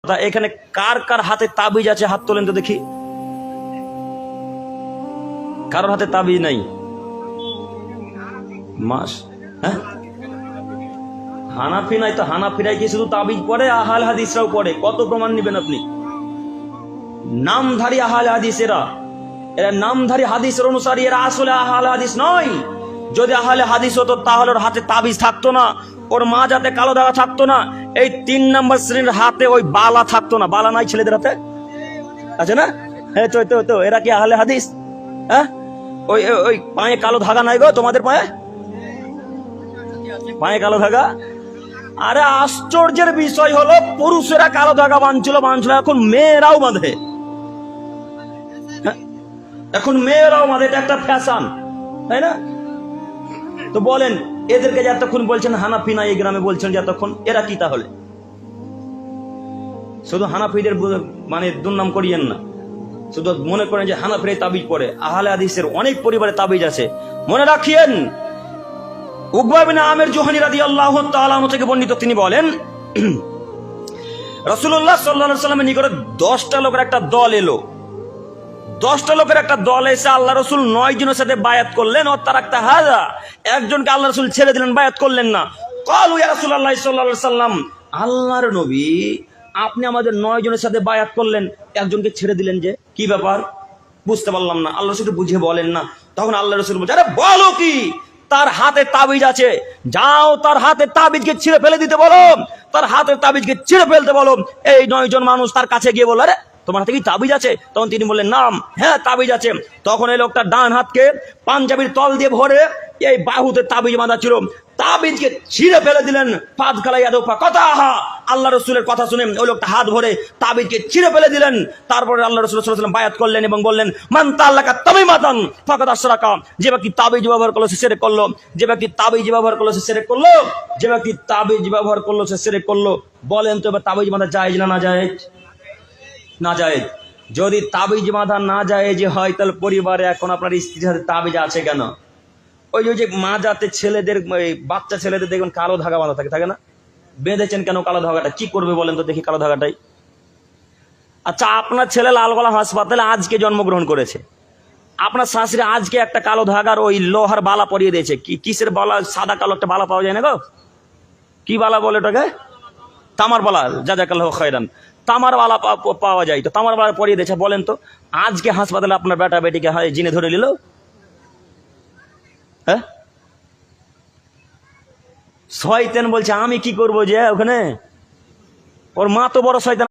এখানে কার কার হাতে তাবিজ আছে হাত তোলেন তো দেখি। কারোর হাতে তাবিজ নাই? মাস হ্যাঁ, হানাফি নাই তো হানাফিরাই কি শুধু তাবিজ পড়ে? আহলে হাদিসরাও পড়ে। কত প্রমাণ নেবেন আপনি? নামধারী আহলে হাদিস, এরা নামধারী হাদিসের অনুসারী, এরা আসলে আহলে হাদিস নয়। যদি আহলে হাদিস হতো তাহলে ওর হাতে তাবিজ থাকতো না, ওর মা যাতে কালো দাগা থাকতো না, এই 3 নম্বর শ্রেণীর হাতে ওই বালা থাকতো না। বালা নাই ছেলেদের হাতে? আছে না? হ্যাঁ, তো এরা কি আহলে হাদিস? হ্যাঁ, ওই ওই পায়ে কালো ধাগা নাই গো তোমাদের পায়ে? পায়ে কালো ধাগা? আরে আশ্চর্যের বিষয় হলো পুরুষেরা কালো ধাগা বাঁধছিল, এখন মেয়েরাও বাঁধে। এখন মেয়েরাও বাঁধে, এটা একটা ফ্যাশন, তাই না? তো বলেন, এদেরকে যে এতক্ষণ বলছেন হানাফি না, এই গ্রামে বলছেন যে এতক্ষণ, এরা কি তাহলে? শুধু হানাফিদের মানে দুর্নাম করিয়েন না, শুধু মনে করেন যে হানাফিরাই তাবিজ পড়ে। আহলে হাদিসের অনেক পরিবারে তাবিজ আছে। মনে রাখিয়েন, উকবা বিন আমির জুহানী রাদিয়াল্লাহু তাআলা আনহু থেকে বর্ণিত, তিনি বলেন রাসূলুল্লাহ সাল্লাল্লাহু আলাইহি ওয়াসাল্লামের নিকটে 10টা লোকের একটা দল এলো। 10টা লোকের একটা দল এসে আল্লাহ রাসূল 9 জনের সাথে বায়াত করলেন। ও তার একটা হাজা, একজনকে আল্লাহ রাসূল ছেড়ে দিলেন, বায়াত করলেন না। ক্বালু ইয়া রাসূলুল্লাহ সাল্লাল্লাহু আলাইহি ওয়াসাল্লাম, আল্লাহর নবী, আপনি আমাদের 9 জনের সাথে বায়াত করলেন, একজনকে ছেড়ে দিলেন যে, কি ব্যাপার? বুঝতে পারলাম না। আল্লাহ রাসূল বুঝিয়ে বলেন না। তখন আল্লাহ রাসূল বলছে, আরে বলো কি? তার হাতে তাবিজ আছে, যাও তার হাতে তাবিজকে ছিঁড়ে ফেলে দিতে বলো, তার হাতের তাবিজকে ছিঁড়ে ফেলতে বলো। এই 9 জন মানুষ তার কাছে গিয়ে বলল, আরে তোমার হাতে কি তাবিজ আছে? তখন তিনি বললেন, নাম, হ্যাঁ তাবিজ আছে। তখন এই লোকটা ডান হাতকে পাঞ্জাবির তল দিয়ে ভরে এই বাহুতে তাবিজ বাঁধা ছিল, তাবিজকে ছিঁড়ে ফেলে দিলেন। ফাদ খালাইয়া দোফা কথা, আল্লাহ রসুলের কথা শুনে ওই লোকটা হাত ভরে তাবিজকে ছিঁড়ে ফেলে দিলেন। তারপরে আল্লাহ রসুল সাল্লাল্লাহু আলাইহি ওয়াসাল্লাম বায়াত করলেন এবং বললেন, মান তাআল্লাকা তামিমাতান ফাকাদ আশরাকা, যে ব্যক্তি তাবিজ ব্যবহার করলো সে শিরক করলো, যে ব্যক্তি তাবিজ ব্যবহার করলো সে শিরক করলো, যে ব্যক্তি তাবিজ ব্যবহার করলো সে শিরক করলো। বলেন তো এবার তাবিজ বাঁধা জায়েজ না জায়েজ? না জায়েজ। যদি তাবিজ বাঁধা না জায়েজ হয়, তাহলে পরিবারে এখন আপনার স্ত্রীর হাতে তাবিজ আছে কেন? ওই যে মা যাতে ছেলেদের, বাচ্চা ছেলেদের দেখবেন কালো ধাগা বাঁধা থাকে, থাকে না? বেঁধেছেন কেন কালো ধাগাটা? কি করবে বলেন তো দেখি কালো ধাগাটাই? আচ্ছা, আপনার ছেলে লালগোলা হাসপাতালে আজকে জন্মগ্রহণ করেছে, আপনার শাশুড়ি আজকে একটা কালো ধাগার ওই লোহার বালা পরিয়ে দিয়েছে। কিসের বালা? সাদা কালো একটা বালা পাওয়া যায় না গো, কি বালা বলে ওটাকে? তামার বালা, জাযাকাল্লাহু খায়রান। তামার বালা পাওয়া যায়, তো তামার বালা পরিয়ে দিয়েছে। বলেন তো আজকে হাসপাতালে আপনার বেটা বেটিকে জিনে ধরে নিল, হ্যাঁ? শয়তান বলছে আমি কি করবো যে ওখানে? ওর মা তো বড় শয়তান।